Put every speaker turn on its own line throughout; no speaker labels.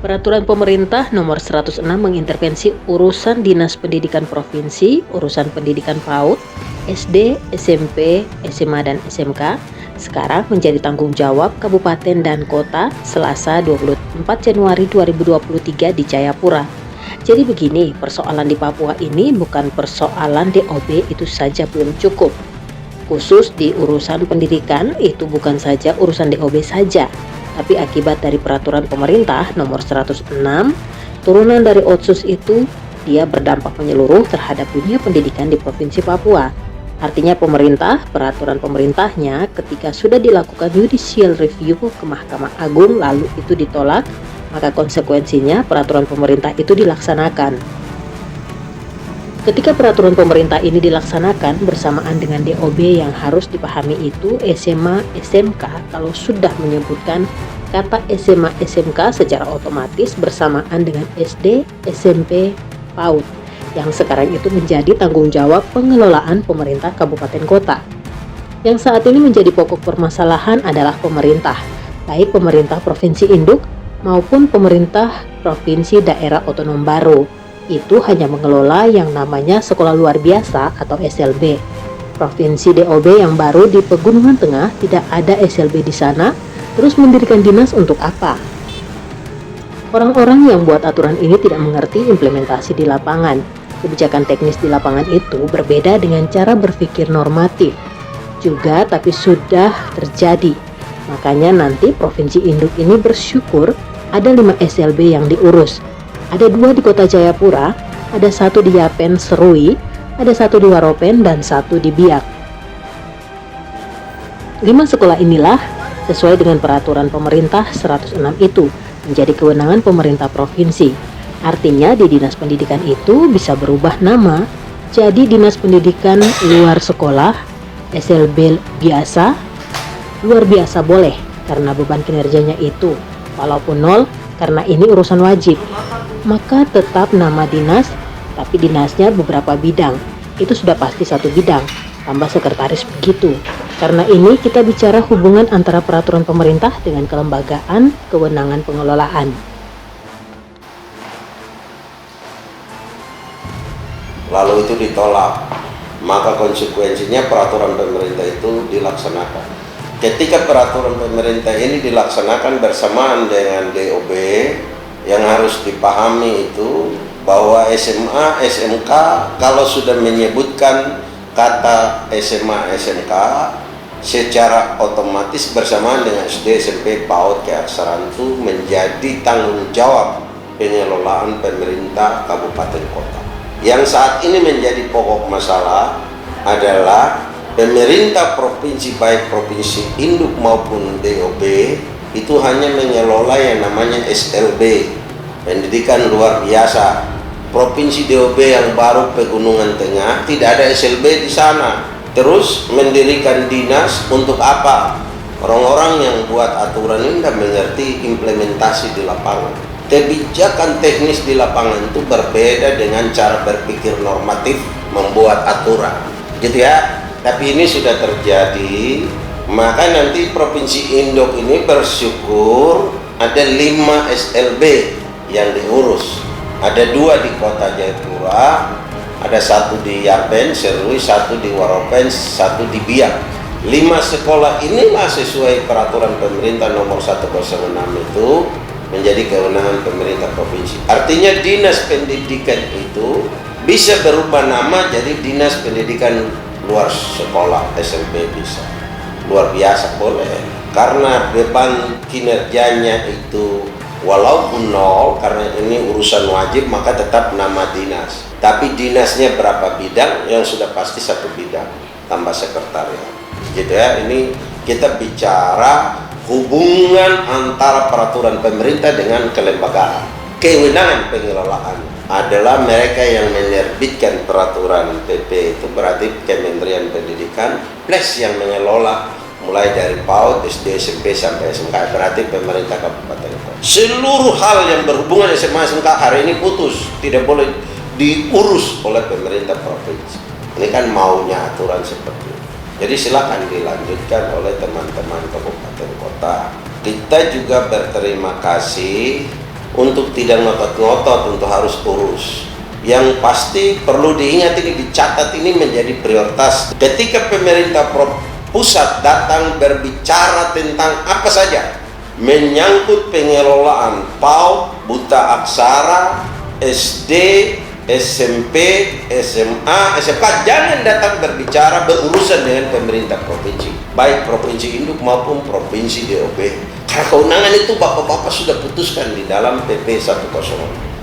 Peraturan Pemerintah Nomor 106 mengintervensi urusan Dinas Pendidikan Provinsi, urusan pendidikan PAUD, SD, SMP, SMA, dan SMK, sekarang menjadi tanggung jawab Kabupaten dan Kota Selasa 24 Januari 2023 di Jayapura. Jadi begini, persoalan di Papua ini bukan persoalan DOB itu saja belum cukup. Khusus di urusan pendidikan itu bukan saja urusan DOB saja, tapi akibat dari peraturan pemerintah nomor 106 turunan dari Otsus itu dia berdampak menyeluruh terhadap dunia pendidikan di Provinsi Papua. Artinya peraturan pemerintahnya ketika sudah dilakukan judicial review ke Mahkamah Agung lalu itu ditolak, maka konsekuensinya peraturan pemerintah itu dilaksanakan. Ketika peraturan pemerintah ini dilaksanakan bersamaan dengan DOB yang harus dipahami itu SMA, SMK kalau sudah menyebutkan kata SMA, SMK secara otomatis bersamaan dengan SD, SMP, PAUD yang sekarang itu menjadi tanggung jawab pengelolaan pemerintah kabupaten kota. Yang saat ini menjadi pokok permasalahan adalah pemerintah, baik pemerintah provinsi induk maupun pemerintah provinsi daerah otonom baru. Itu hanya mengelola yang namanya sekolah luar biasa atau SLB. Provinsi DOB yang baru di Pegunungan Tengah tidak ada SLB di sana, terus mendirikan dinas untuk apa? Orang-orang yang buat aturan ini tidak mengerti implementasi di lapangan. Kebijakan teknis di lapangan itu berbeda dengan cara berpikir normatif. Juga tapi sudah terjadi. Makanya nanti Provinsi Induk ini bersyukur ada 5 SLB yang diurus. Ada 2 di Kota Jayapura, ada 1 di Yapen Serui, ada 1 di Waropen, dan 1 di Biak. 5 sekolah inilah sesuai dengan peraturan pemerintah 106 itu menjadi kewenangan pemerintah provinsi. Artinya di Dinas Pendidikan itu bisa berubah nama jadi Dinas Pendidikan Luar Sekolah, SLB biasa, luar biasa boleh karena beban kinerjanya itu, walaupun 0 karena ini urusan wajib. Maka tetap nama dinas, tapi dinasnya beberapa bidang. Itu sudah pasti 1 bidang, tambah sekretaris begitu. Karena ini kita bicara hubungan antara peraturan pemerintah dengan kelembagaan kewenangan pengelolaan.
Lalu itu ditolak, maka konsekuensinya peraturan pemerintah itu dilaksanakan. Ketika peraturan pemerintah ini dilaksanakan bersamaan dengan DOB, yang harus dipahami itu bahwa SMA, SMK kalau sudah menyebutkan kata SMA, SMK secara otomatis bersamaan dengan SD, SMP, PAUD, keaksaraan itu menjadi tanggung jawab pengelolaan pemerintah kabupaten kota. Yang saat ini menjadi pokok masalah adalah pemerintah provinsi, baik provinsi induk maupun DOB, itu hanya mengelola yang namanya SLB, pendidikan luar biasa. Provinsi DOB yang baru Pegunungan Tengah tidak ada SLB di sana. Terus mendirikan dinas untuk apa? Orang-orang yang buat aturan ini tidak mengerti implementasi di lapangan. Kebijakan teknis di lapangan itu berbeda dengan cara berpikir normatif membuat aturan, gitu ya. Tapi ini sudah terjadi. Maka nanti Provinsi Induk ini bersyukur ada 5 SLB yang diurus. Ada 2 di Kota Jayapura, ada 1 di Yapen Serui, 1 di Waropen, 1 di Biak. 5 sekolah inilah sesuai peraturan pemerintah nomor 106 itu menjadi kewenangan pemerintah provinsi. Artinya dinas pendidikan itu bisa berubah nama jadi Dinas Pendidikan Luar Sekolah, SLB bisa. Luar biasa boleh, karena beban kinerjanya itu walaupun 0 karena ini urusan wajib, maka tetap nama dinas. Tapi dinasnya berapa bidang, yang sudah pasti 1 bidang tambah sekretariat, gitu ya. Ini kita bicara hubungan antara peraturan pemerintah dengan kelembagaan. Kewenangan pengelolaan adalah mereka yang menerbitkan peraturan PP, itu berarti Kementerian Pendidikan, plus yang mengelola mulai dari PAUD, SD, SMP sampai SMK, berarti pemerintah kabupaten kota. Seluruh hal yang berhubungan SMA, SMK hari ini putus, tidak boleh diurus oleh pemerintah provinsi. Ini kan maunya aturan seperti itu. Jadi silakan dilanjutkan oleh teman-teman kabupaten kota. Kita juga berterima kasih untuk tidak ngotot-ngotot untuk harus urus. Yang pasti perlu diingat, ini dicatat, ini menjadi prioritas. Ketika pemerintah pusat datang berbicara tentang apa saja menyangkut pengelolaan PAUD, buta aksara, SD, SMP, SMA, SMK, jangan datang berbicara berurusan dengan pemerintah provinsi, baik provinsi induk maupun provinsi DOB. Karena kewenangan itu bapak-bapak sudah putuskan di dalam PP 106.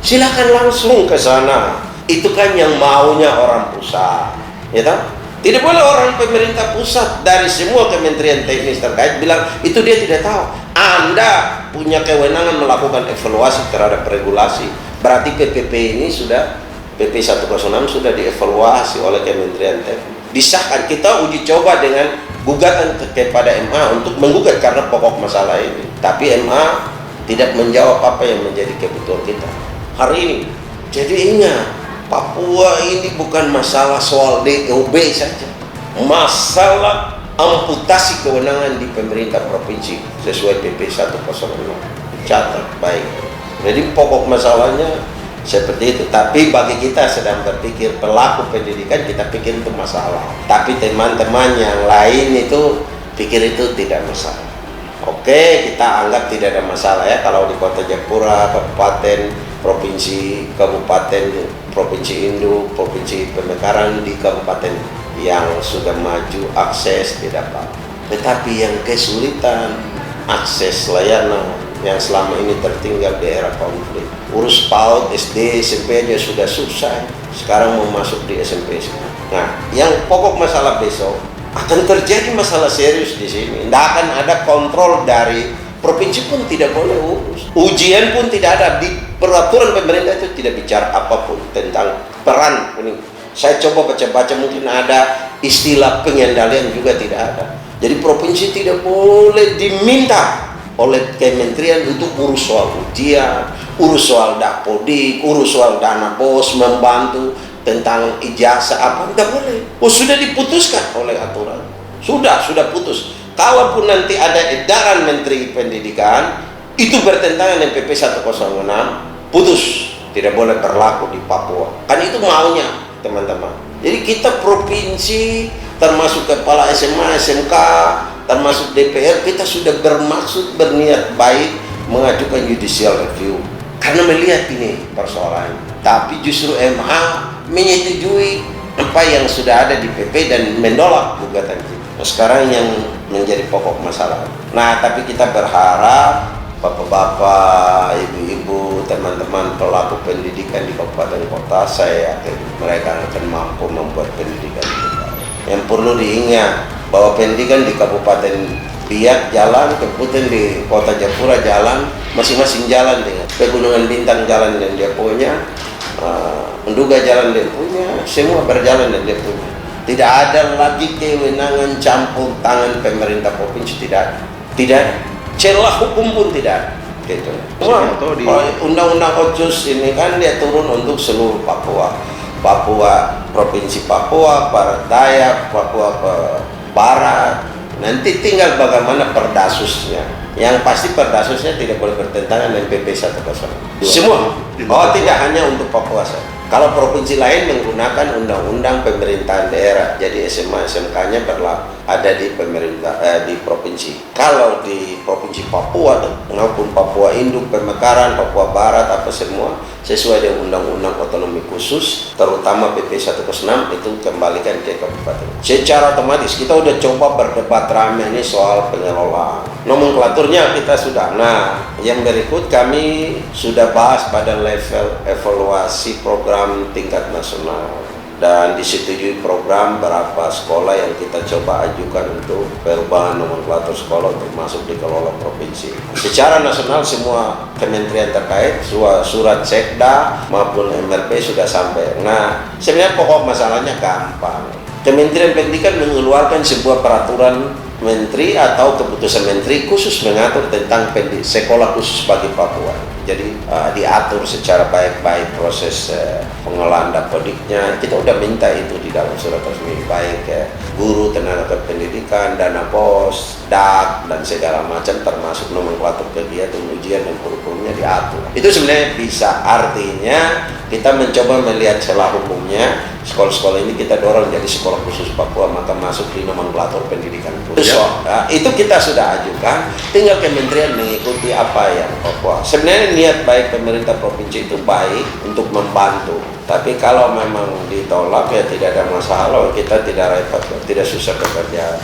Silakan langsung ke sana. Itu kan yang maunya orang pusat, ya tak? Tidak boleh orang pemerintah pusat dari semua kementerian teknis terkait bilang itu dia tidak tahu. Anda punya kewenangan melakukan evaluasi terhadap regulasi. Berarti PPP ini sudah, PP 106 sudah dievaluasi oleh Kementerian Teknis. Disahkan, kita uji coba dengan gugatan kepada MA untuk menggugat karena pokok masalah ini. Tapi MA tidak menjawab apa yang menjadi kebutuhan kita hari ini. Jadi ingat, Papua ini bukan masalah soal DOB saja, masalah amputasi kewenangan di pemerintah provinsi sesuai PP 106. Catat baik. Jadi pokok masalahnya seperti itu. Tapi bagi kita sedang berpikir pelaku pendidikan, kita pikir itu masalah. Tapi teman-teman yang lain itu pikir itu tidak masalah. Oke, kita anggap tidak ada masalah ya kalau di Kota Jayapura, kabupaten, provinsi, kabupaten, provinsi induk, provinsi Pemekaran, di kabupaten yang sudah maju akses tidak apa. Tetapi yang kesulitan akses layanan yang selama ini tertinggal di era konflik. Urus PAUD, SD, SMP aja sudah susah. Sekarang mau masuk di SMP. Nah, yang pokok masalah besok akan terjadi masalah serius di sini. Tidak akan ada kontrol dari provinsi pun tidak boleh urus. Ujian pun tidak ada. Di peraturan pemerintah itu tidak bicara apapun tentang peran ini. Saya coba baca-baca, mungkin ada istilah pengendalian juga tidak ada. Jadi provinsi tidak boleh diminta oleh kementerian untuk urus soal ujian, urus soal dapodik, urus soal dana bos, membantu tentang ijazah apa, tidak boleh. Oh, sudah diputuskan oleh aturan. Sudah putus. Kalaupun nanti ada edaran Menteri Pendidikan itu bertentangan dengan PP 106, putus, tidak boleh berlaku di Papua. Kan itu maunya teman-teman. Jadi kita provinsi, termasuk kepala SMA, SMK, termasuk DPR, kita sudah bermaksud, berniat baik mengajukan judicial review karena melihat ini persoalan. Tapi justru MA menyetujui apa yang sudah ada di PP dan menolak gugatan kita. Nah, sekarang yang menjadi pokok masalah. Nah, tapi kita berharap bapak-bapak, ibu-ibu, teman-teman pelaku pendidikan di kabupaten kota, saya yakin mereka akan mampu membuat pendidikan kita. Yang perlu diingat bahwa pendidikan di Kabupaten Biak jalan, kemudian di Kota Jayapura jalan, masing-masing jalan dengan Pegunungan Bintang jalan dan dia punya, Menduga jalan dia punya, semua berjalan dan dia punya. Tidak ada lagi kewenangan campur tangan pemerintah provinsi, tidak ada. Celah hukum pun tidak ada. Gitu. Undang-undang Otsus ini kan dia turun untuk seluruh Papua, provinsi Papua, Barat Dayak, Papua Barat. Nanti tinggal bagaimana perdasusnya. Yang pasti perdasusnya tidak boleh bertentangan dengan PP 106. Semua. Oh, tidak hanya untuk Papua saja. Kalau provinsi lain menggunakan undang-undang pemerintahan daerah, jadi SMA SMK-nya berlaku ada di pemerintah di provinsi. Kalau di provinsi Papua maupun Papua Induk, Pemekaran, Papua Barat, apa semua sesuai dengan undang-undang otonomi khusus, terutama PP 106 itu kembalikan ke kabupaten. Secara otomatis kita udah coba berdebat ramai ini soal pengelolaan. Nomenklaturnya kita sudah. Nah, yang berikut kami sudah bahas pada level evaluasi program tingkat nasional dan disetujui program berapa sekolah yang kita coba ajukan untuk perubahan nomenklatur sekolah untuk masuk dikelola provinsi. Secara nasional semua kementerian terkait surat sekda maupun MRP sudah sampai. Nah, sebenarnya pokok masalahnya gampang. Kementerian Pendidikan mengeluarkan sebuah peraturan menteri atau keputusan menteri khusus mengatur tentang sekolah khusus bagi Papua. Jadi diatur secara baik-baik proses pengelolaan dapodiknya. Kita udah minta itu di dalam surat resmi, baik guru, tenaga kependidikan, dana pos, dak, dan segala macam, termasuk nomenklatur kegiatan, ujian dan kurikulumnya diatur. Itu sebenarnya bisa, artinya kita mencoba melihat celah hukumnya. Sekolah-sekolah ini kita dorong jadi sekolah khusus Papua, maka masuk di nomenklatur pendidikan khusus. Itu kita sudah ajukan, tinggal kementerian mengikuti apa yang Papua. Sebenarnya niat baik pemerintah provinsi itu baik untuk membantu, tapi kalau memang ditolak ya tidak ada masalah, kita tidak repot, tidak susah bekerja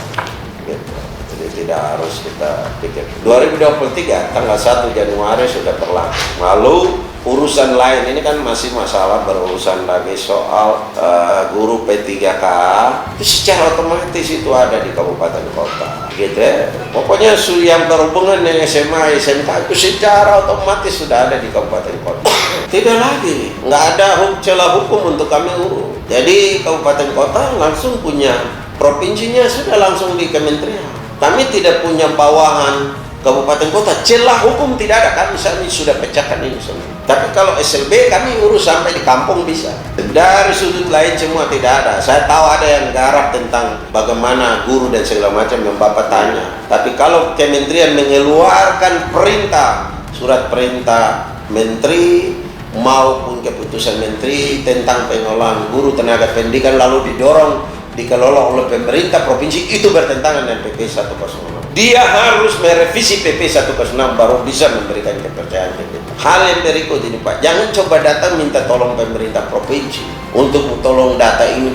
gitu. Jadi tidak harus kita pikir. 2023 tanggal 1 Januari sudah berlaku. Lalu urusan lain ini kan masih masalah berurusan lagi soal guru P3K, itu secara otomatis itu ada di kabupaten kota gitu ya. Pokoknya yang berhubungan dengan SMA, SMK itu secara otomatis sudah ada di kabupaten kota. Tidak lagi, nggak ada celah hukum untuk kami urus. Jadi kabupaten kota langsung punya, provinsinya sudah langsung di kementerian. Kami tidak punya bawahan kabupaten kota, celah hukum tidak ada, kami sudah pecahkan ini semua. Tapi kalau SLB kami urus sampai di kampung bisa. Dari sudut lain semua tidak ada. Saya tahu ada yang garap tentang bagaimana guru dan segala macam yang Bapak tanya. Tapi kalau kementerian mengeluarkan perintah, surat perintah menteri maupun keputusan menteri tentang pengelolaan guru tenaga pendidikan lalu dikelola oleh pemerintah provinsi, itu bertentangan dengan PP 106. Dia harus merevisi PP 106 baru bisa memberikan kepercayaan ke kita. Hal yang berikut ini Pak, jangan coba datang minta tolong pemerintah provinsi untuk tolong data ini,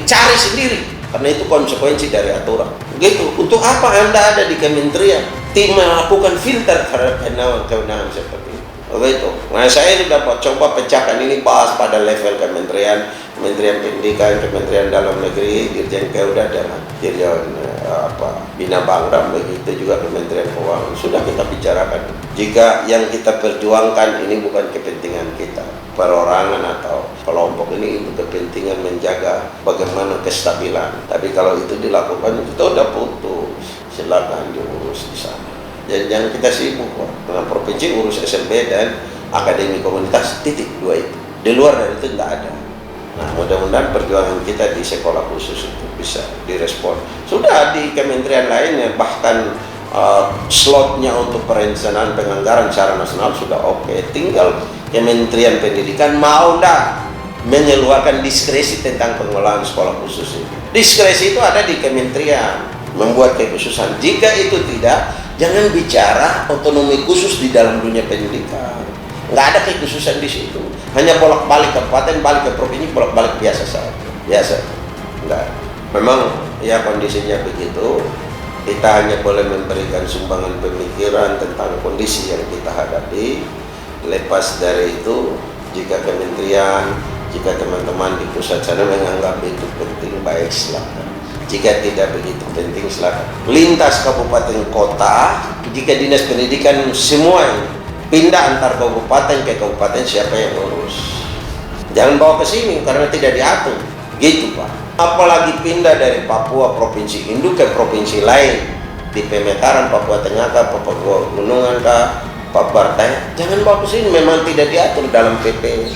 cari sendiri, karena itu konsekuensi dari aturan. Gitu. Untuk apa Anda ada di kementerian? Tim melakukan filter terhadap kewenangan seperti itu. Begitu. Nah, saya sudah coba pecahkan ini, bahas pada level kementerian, Kementerian Pendidikan, Kementerian Dalam Negeri, Dirjen Keuda dan Dirjen Bina Bangda, begitu juga Kementerian Keuangan. Sudah kita bicarakan. Jika yang kita perjuangkan ini bukan kepentingan kita, perorangan atau kelompok, ini untuk kepentingan menjaga bagaimana kestabilan. Tapi kalau itu dilakukan, kita udah putus. Silakan diurus di sana. Jadi jangan kita sibuk dengan provinsi, urus SLB dan akademi komunitas, titik, dua itu. Di luar dari itu tidak ada. Nah, mudah-mudahan perjuangan kita di sekolah khusus itu bisa direspon. Sudah di kementerian lainnya, bahkan slotnya untuk perencanaan penganggaran secara nasional sudah oke. Tinggal Kementerian Pendidikan mau dah mengeluarkan diskresi tentang pengelolaan sekolah khusus itu. Diskresi itu ada di kementerian, membuat kekhususan. Jika itu tidak, jangan bicara otonomi khusus di dalam dunia pendidikan. Nggak ada kekhususan di situ. Hanya bolak-balik kabupaten, balik ke provinsi, bolak-balik biasa saja. Biasa. Enggak. Memang ya kondisinya begitu. Kita hanya boleh memberikan sumbangan pemikiran tentang kondisi yang kita hadapi. Lepas dari itu, jika kementerian, jika teman-teman di pusat sana menganggap itu penting, baik silakan. Jika tidak begitu penting, silakan. Lintas kabupaten kota, jika dinas pendidikan semua ini pindah antar kabupaten ke kabupaten, siapa yang urus? Jangan bawa ke sini karena tidak diatur. Gitu Pak. Apalagi pindah dari Papua provinsi induk ke provinsi lain, di pemekaran Papua Tengah kah, Papua Gunungan kah, Papua Barat, jangan bawa ke sini, memang tidak diatur dalam PP.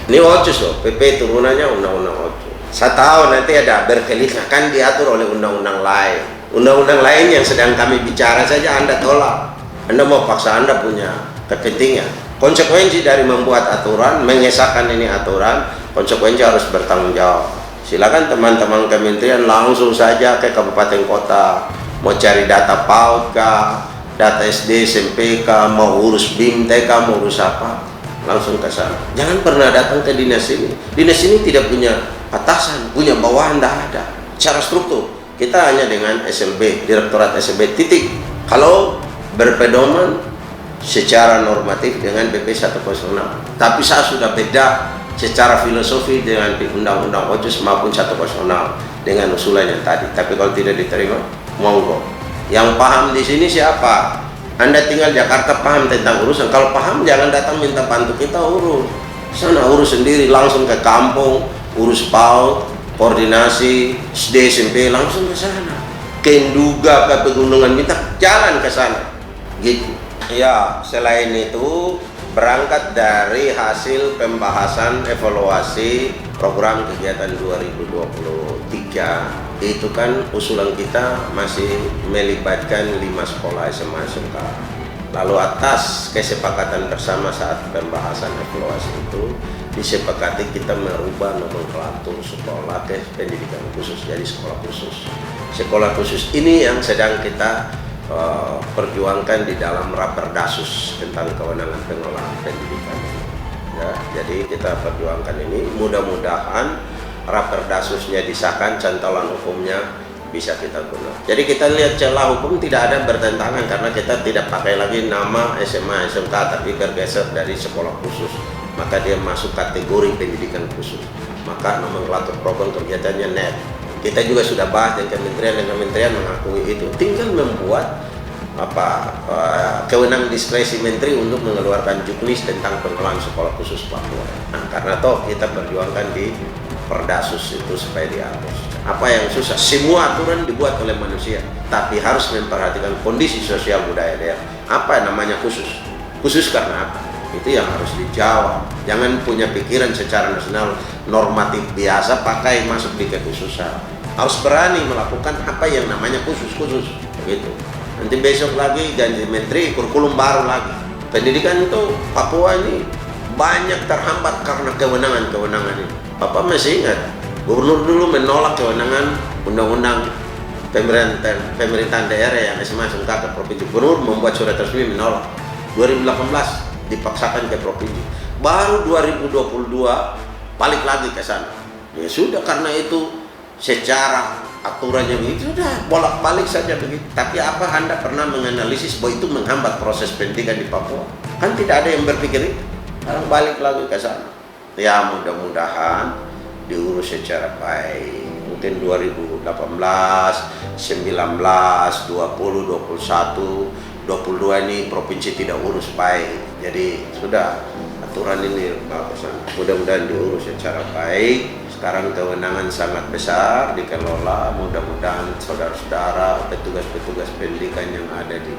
Ini OCUS loh, PP turunannya undang-undang OCUS. Saya tahu nanti ada berkelit, kan diatur oleh undang-undang lain. Undang-undang lain yang sedang kami bicara saja Anda tolak. Anda mau paksa Anda punya kepentingan. Konsekuensi dari membuat aturan, mengesahkan ini aturan, konsekuensi harus bertanggung jawab. Silakan teman-teman kementerian langsung saja ke kabupaten kota, mau cari data PAUD kah, data SD, SMP kah, mau urus BIM, TK, mau urus apa, langsung ke sana. Jangan pernah datang ke dinas ini. Dinas ini tidak punya atasan, punya bawahan, tidak ada. Secara struktur, kita hanya dengan SLB, Direktorat SLB, titik. Kalau berpedoman secara normatif dengan PP 106, tapi saya sudah beda secara filosofi dengan di Undang-Undang OCUS maupun 106 dengan usulan yang tadi. Tapi kalau tidak diterima, monggo. Yang paham di sini siapa? Anda tinggal Jakarta paham tentang urusan. Kalau paham jangan datang minta bantu kita urus. Sana urus sendiri, langsung ke kampung, urus PAUD, koordinasi SD SMP, langsung ke sana. Kenduga ke pegunungan, minta jalan ke sana. Gitu. Ya, selain itu berangkat dari hasil pembahasan evaluasi program kegiatan 2023 itu kan usulan kita masih melibatkan 5 sekolah SMA SMK. Lalu atas kesepakatan bersama saat pembahasan evaluasi itu disepakati kita merubah nomenklatur sekolah ke pendidikan khusus jadi sekolah khusus. Sekolah khusus ini yang sedang kita perjuangkan di dalam Raperdasus tentang kewenangan pengelolaan pendidikan. Ya, jadi kita perjuangkan ini, mudah-mudahan Raperdasusnya disahkan, cantolan hukumnya bisa kita guna. Jadi kita lihat celah hukum tidak ada bertentangan karena kita tidak pakai lagi nama SMA SMK tapi bergeser dari sekolah khusus, maka dia masuk kategori pendidikan khusus, maka nomenklatur program kegiatannya NET. Kita juga sudah bahas dengan kementerian dan kementerian mengakui itu, tinggal membuat kewenangan diskresi menteri untuk mengeluarkan juknis tentang pengelolaan sekolah khusus Papua. Nah, karena toh kita perjuangkan di Perdasus itu supaya dihapus. Apa yang susah? Semua aturan dibuat oleh manusia, tapi harus memperhatikan kondisi sosial budaya daerah. Apa namanya khusus? Khusus karena apa? Itu yang harus dijawab. Jangan punya pikiran secara nasional normatif biasa pakai masuk di kekhususan. Harus berani melakukan apa yang namanya khusus begitu. Nanti besok lagi ganti menteri, kurikulum baru lagi. Pendidikan itu Papua ini banyak terhambat karena kewenangan ini. Bapak masih ingat, gubernur dulu menolak kewenangan undang-undang pemerintahan daerah yang SMA SMK ke provinsi. Gubernur membuat surat resmi menolak. 2018 dipaksakan ke provinsi. Baru 2022 balik lagi ke sana. Ya sudah, karena itu secara aturannya begitu, sudah bolak-balik saja begitu. Tapi apa Anda pernah menganalisis bahwa itu menghambat proses pendidikan di Papua? Kan tidak ada yang berpikir itu. Sekarang balik lagi ke sana. Ya mudah-mudahan diurus secara baik. Mungkin 2018, 19, 20, 21, 22 ini provinsi tidak urus baik. Jadi sudah aturan ini mudah-mudahan diurus secara baik. Sekarang kewenangan sangat besar dikelola. Mudah-mudahan saudara-saudara petugas-petugas pendidikan yang ada di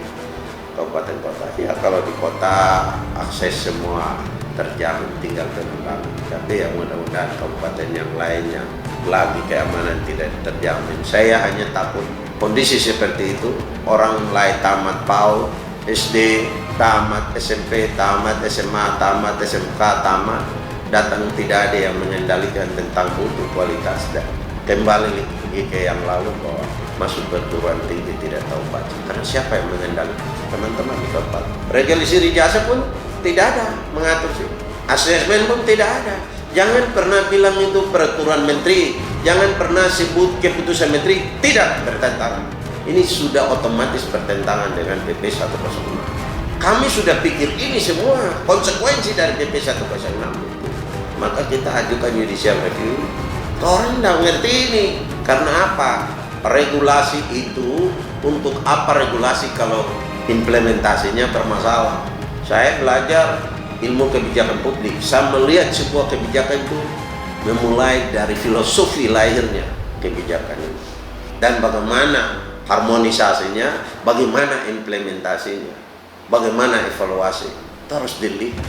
kabupaten kota, ya kalau di kota akses semua terjamin, tinggal pengembangan. Tapi ya mudah-mudahan kabupaten yang lainnya lagi keamanan tidak terjamin. Saya hanya takut kondisi seperti itu, orang mulai tamat PAUD, SD, tamat SMP, tamat SMA, tamat SMK, tamat, datang tidak ada yang mengendalikan tentang mutu kualitas dan kembali ke yang lalu bahwa masuk perguruan tinggi tidak tahu baca. Karena siapa yang mengendalikan? Teman-teman di tempat. Regulasi ijazah pun tidak ada mengatur sih. Asesmen pun tidak ada. Jangan pernah bilang itu peraturan menteri. Jangan pernah sebut keputusan menteri. Tidak bertentangan. Ini sudah otomatis bertentangan dengan PP 106. Kami sudah pikir ini semua konsekuensi dari PP 106 itu. Maka kita ajukan judicial review. Orang tidak ngerti ini. Karena apa? Regulasi itu untuk apa regulasi kalau implementasinya bermasalah? Saya belajar ilmu kebijakan publik. Saya melihat sebuah kebijakan itu memulai dari filosofi lahirnya kebijakan ini dan bagaimana harmonisasinya, bagaimana implementasinya, bagaimana evaluasi. Terus dilihat,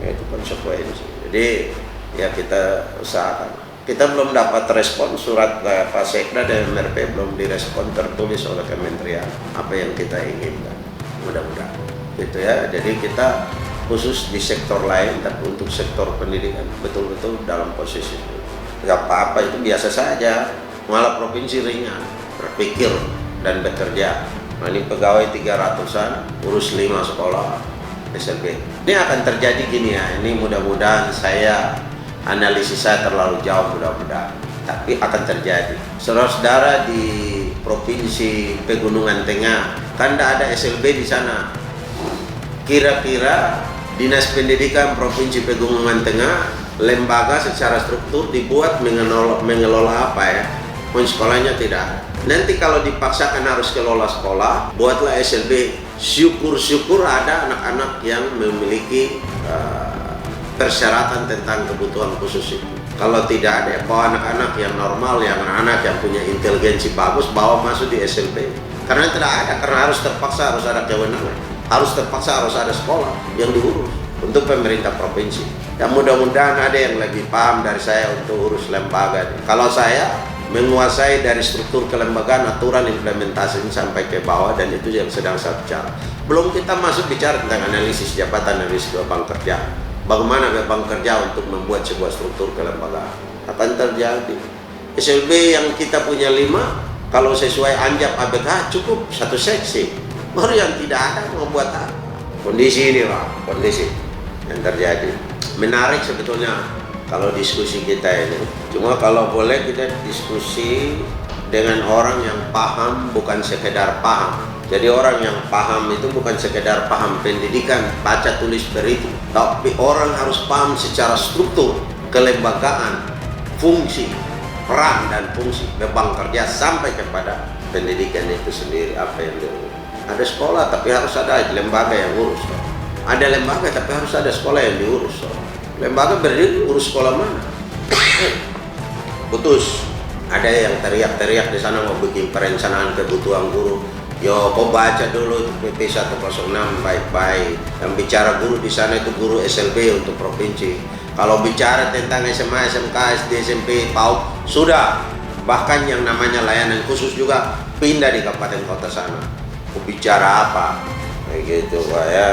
itu konsekuensi. Jadi ya kita usahakan. Kita belum dapat respon surat Pak Sekda dan MRP, belum direspon tertulis oleh kementerian apa yang kita inginkan. Mudah-mudahan gitu ya. Jadi kita khusus di sektor lain, tapi untuk sektor pendidikan betul-betul dalam posisi itu. Gak apa-apa, itu biasa saja. Malah provinsi ringan berpikir dan bekerja. Nah, ini pegawai 300-an urus 5 sekolah SLB. Ini akan terjadi gini ya. Ini mudah-mudahan analisis saya terlalu jauh mudah-mudahan, tapi akan terjadi. Saudara-saudara di Provinsi Pegunungan Tengah, kan tidak ada SLB di sana. Kira-kira Dinas Pendidikan Provinsi Pegunungan Tengah, lembaga secara struktur dibuat mengelola apa ya? Sekolahnya tidak ada. Nanti kalau dipaksakan harus kelola sekolah, buatlah SLB. Syukur-syukur ada anak-anak yang memiliki persyaratan tentang kebutuhan khusus itu. Kalau tidak ada, bawa anak-anak yang normal, yang anak-anak yang punya inteligensi bagus, bawa masuk di SLB. Karena tidak ada, karena harus terpaksa harus ada kewenangan, harus terpaksa harus ada sekolah yang diurus. untuk pemerintah provinsi. Dan mudah-mudahan ada yang lebih paham dari saya untuk urus lembaga. Kalau saya menguasai dari struktur kelembagaan, aturan implementasi sampai ke bawah, dan itu yang sedang saya bicara. Belum kita masuk bicara tentang analisis jabatan, analisis beban kerja. Bagaimana beban kerja untuk membuat sebuah struktur kelembagaan. Apa yang terjadi? SLB yang kita punya 5, kalau sesuai anjap ABK cukup satu seksi. Baru yang tidak ada mau buat apa? Kondisi ini Pak, kondisi yang terjadi. Menarik sebetulnya kalau diskusi kita ini. Cuma kalau boleh kita diskusi dengan orang yang paham, bukan sekedar paham. Jadi orang yang paham itu bukan sekedar paham pendidikan, baca tulis berhitung, tapi orang harus paham secara struktur, kelembagaan, fungsi, peran dan fungsi beban kerja sampai kepada pendidikan itu sendiri, apa yang diurus. Ada sekolah tapi harus ada lembaga yang urus. Ada lembaga tapi harus ada sekolah yang diurus. Lembaga berdiri urus sekolah mana? Putus. Ada yang teriak-teriak di sana mau bikin perencanaan kebutuhan guru. Yo, kau baca dulu itu PP 106 baik-baik. Yang bicara guru di sana itu guru SLB untuk provinsi. Kalau bicara tentang SMA, SMK, SD, SMP, PAUD, sudah. Bahkan yang namanya layanan khusus juga pindah di kabupaten kota sana. Kau bicara apa? Kayak gitu Pak ya.